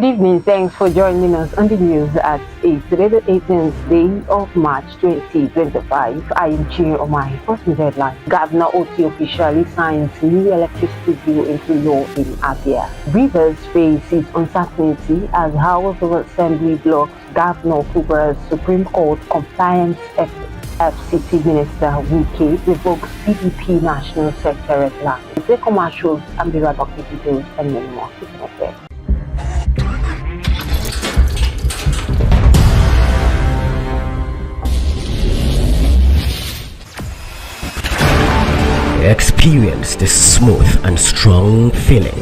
Good evening. Thanks for joining us on the news at 8. Today, the 18th day of March 2025. I am Chi on my first headline. Governor Oti officially signs new electricity bill into law in Abia. Rivers faces uncertainty as House of Assembly blocks Governor Fubra's Supreme Court compliance efforts. FCT Minister Wike revokes PDP National Secretariat plan. The commercials and be right back with details and many more. Experience the smooth and strong feeling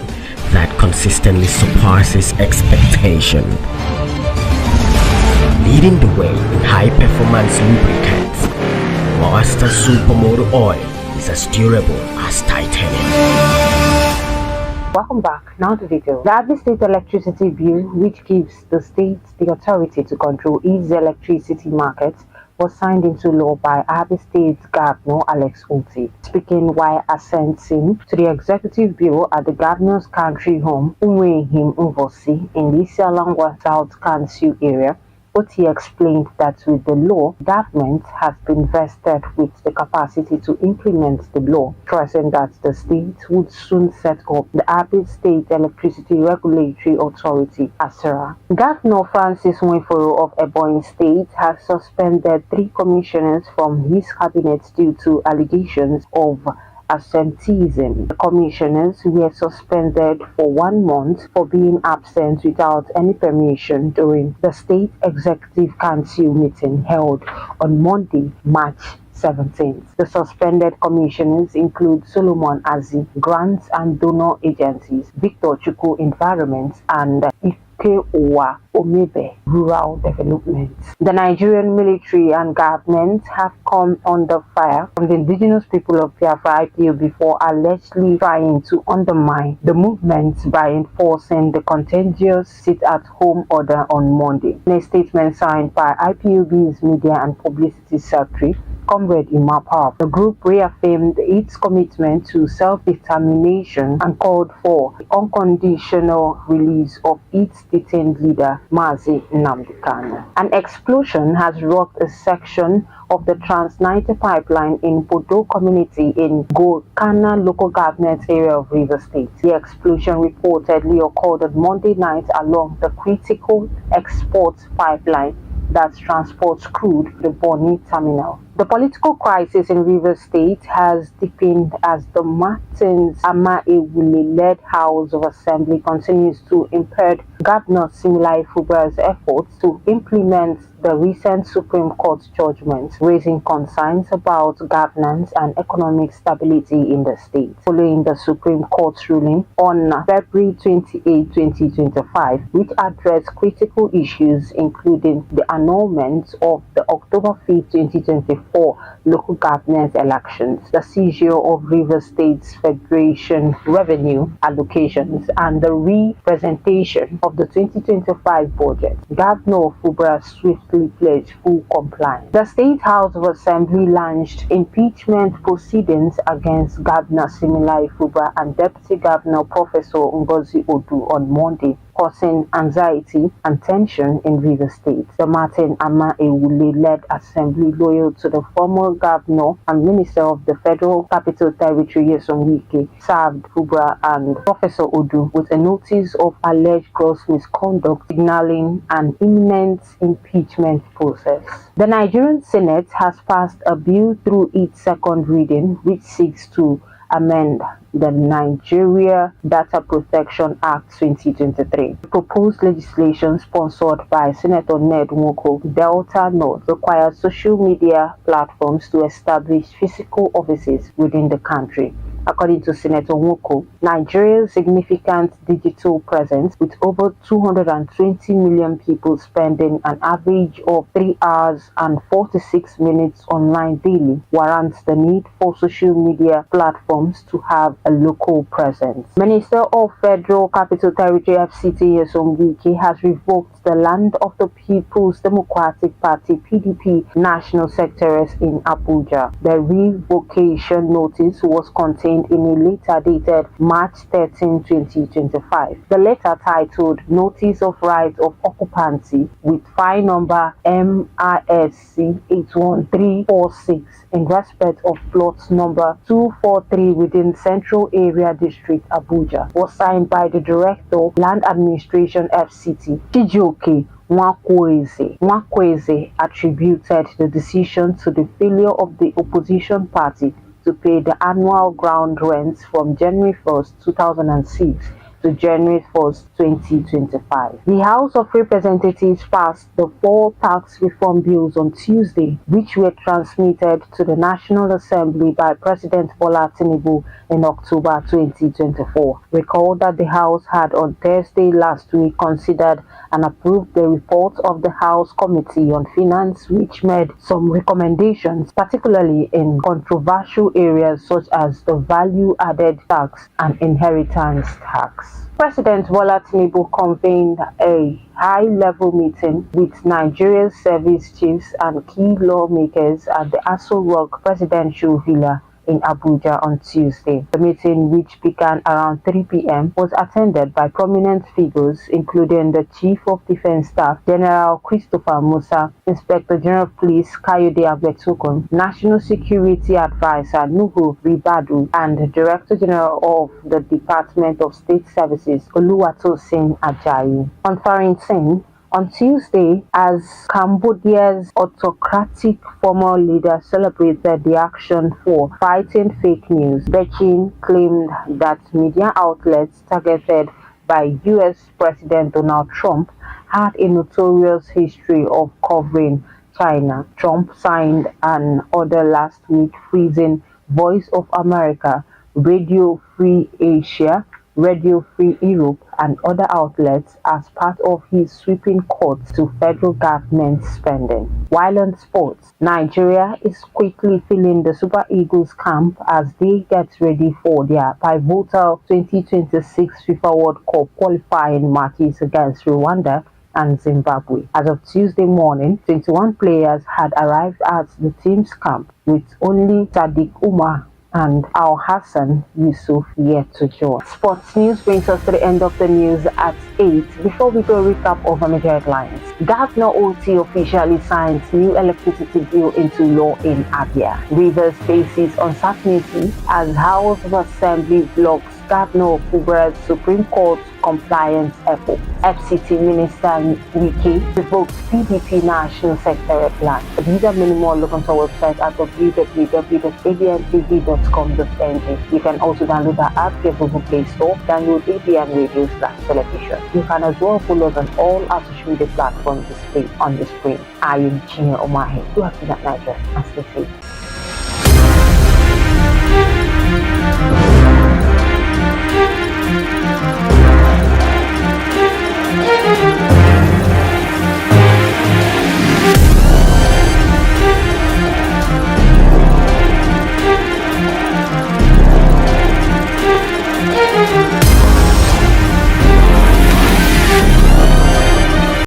that consistently surpasses expectation. Leading the way in high-performance lubricants, Master Supermoto Oil is as durable as titanium. Welcome back. Now to details. The Abn State Electricity Bill, which gives the state the authority to control its electricity market, was signed into law by Abn State Governor Alex Oti. Speaking while assenting to the executive bill at the governor's country home, Umuehim Uvosi, in the Isialangwa South Council area, Oti explained that with the law, government has been vested with the capacity to implement the law, stressing that the state would soon set up the Abn State Electricity Regulatory Authority, ASERA. Governor Francis Nweforo of Ebonyi State has suspended 3 commissioners from his cabinet due to allegations of absenteeism. The commissioners were suspended for 1 month for being absent without any permission during the State Executive Council meeting held on Monday, March 17th. The suspended commissioners include Solomon Azi, Grants and Donor Agencies, Victor Chukwu Environment, and Owa Omebe Rural Development. The Nigerian military and government have come under fire from the indigenous people of Biafra IPOB for allegedly trying to undermine the movement by enforcing the contagious sit-at-home order on Monday. In a statement signed by IPOB's Media and Publicity Secretary, Comrade Imapa, the group reaffirmed its commitment to self-determination and called for the unconditional release of its detained leader, Mazi Nnamdi Kanu. An explosion has rocked a section of the Trans-Niger pipeline in Bodo community in Gokana local government area of Rivers State. The explosion reportedly occurred on Monday night along the critical export pipeline that transports crude to the Bonny terminal. The political crisis in Rivers State has deepened as the Martins Amaewule-led House of Assembly continues to impede Governor Similai Fubra's efforts to implement the recent Supreme Court judgment, raising concerns about governance and economic stability in the state. Following the Supreme Court's ruling on February 28, 2025, which addressed critical issues including the annulment of the October 5, 2024 local government elections, the seizure of Rivers State's Federation revenue allocations, and the re-presentation of the 2025 budget, Governor Fubra swiftly pledged full compliance. The State House of Assembly launched impeachment proceedings against Governor Similai Fubra and Deputy Governor Professor Ngozi Odu on Monday, causing anxiety and tension in Rivers State. The Martin Amaewule-led assembly, loyal to the former governor and minister of the Federal Capital Territory, Nyesom Wike, served Fubra and Professor Odu with a notice of alleged gross misconduct, signaling an imminent impeachment process. The Nigerian Senate has passed a bill through its second reading, which seeks to amend the Nigeria Data Protection Act 2023. The proposed legislation, sponsored by Senator Ned Nwoko, Delta North, requires social media platforms to establish physical offices within the country. According to Senator Nwoko, Nigeria's significant digital presence, with over 220 million people spending an average of 3 hours and 46 minutes online daily, warrants the need for social media platforms to have a local presence. Minister of Federal Capital Territory FCT Nyesom Wike has revoked the Land of the People's Democratic Party (PDP) National Secretariat in Abuja. The revocation notice was contained in a letter dated March 13, 2025. The letter, titled Notice of Right of Occupancy with file number MISC 81346 in respect of plot number 243 within Central Area District, Abuja, was signed by the Director, Land Administration FCT, Chijioke Nwakweze attributed the decision to the failure of the opposition party to pay the annual ground rents from January 1st, 2006 to January 1st, 2025. The House of Representatives passed the 4 tax reform bills on Tuesday, which were transmitted to the National Assembly by President Bola Tinubu in October 2024. Recall that the House had on Thursday last week considered and approved the report of the House Committee on Finance, which made some recommendations, particularly in controversial areas such as the value-added tax and inheritance tax. President Bola Tinubu convened a high-level meeting with Nigeria's service chiefs and key lawmakers at the Aso Rock Presidential Villa in Abuja on Tuesday. The meeting, which began around 3 p.m., was attended by prominent figures including the Chief of Defense Staff, General Christopher Musa, Inspector General of Police Kayode Agbetokun, National Security Advisor Nuhu Ribadu, and the Director General of the Department of State Services Oluwatosin Ajayi. Conferring Singh on Tuesday, as Cambodia's autocratic former leader celebrated the action for fighting fake news, Beijing claimed that media outlets targeted by U.S. President Donald Trump had a notorious history of covering China. Trump signed an order last week freezing Voice of America, Radio Free Asia, Radio Free Europe, and other outlets as part of his sweeping cuts to federal government spending. While on sports, Nigeria is quickly filling the Super Eagles camp as they get ready for their pivotal 2026 FIFA World Cup qualifying matches against Rwanda and Zimbabwe. As of Tuesday morning, 21 players had arrived at the team's camp, with only Sadiq Umar and Al Hassan Yusuf yet to join. Sports news brings us to the end of the news at 8. Before we go, recap of major headlines. Governor OT officially signs new electricity bill into law in Abia. Rivers faces uncertainty as House of Assembly blocks Governor Kubra's Supreme Court compliance effort. FCT Minister Wiki revokes PDP National Secretariat plan. For these and many more, look onto our website at www.abntv.com.ng. You can also download the app to your Google Play Store. Download ABN Radio/television. You can as well follow us on all our social media platforms displayed on the screen. I am Chinya Omahe. Do have that night rest and stay safe.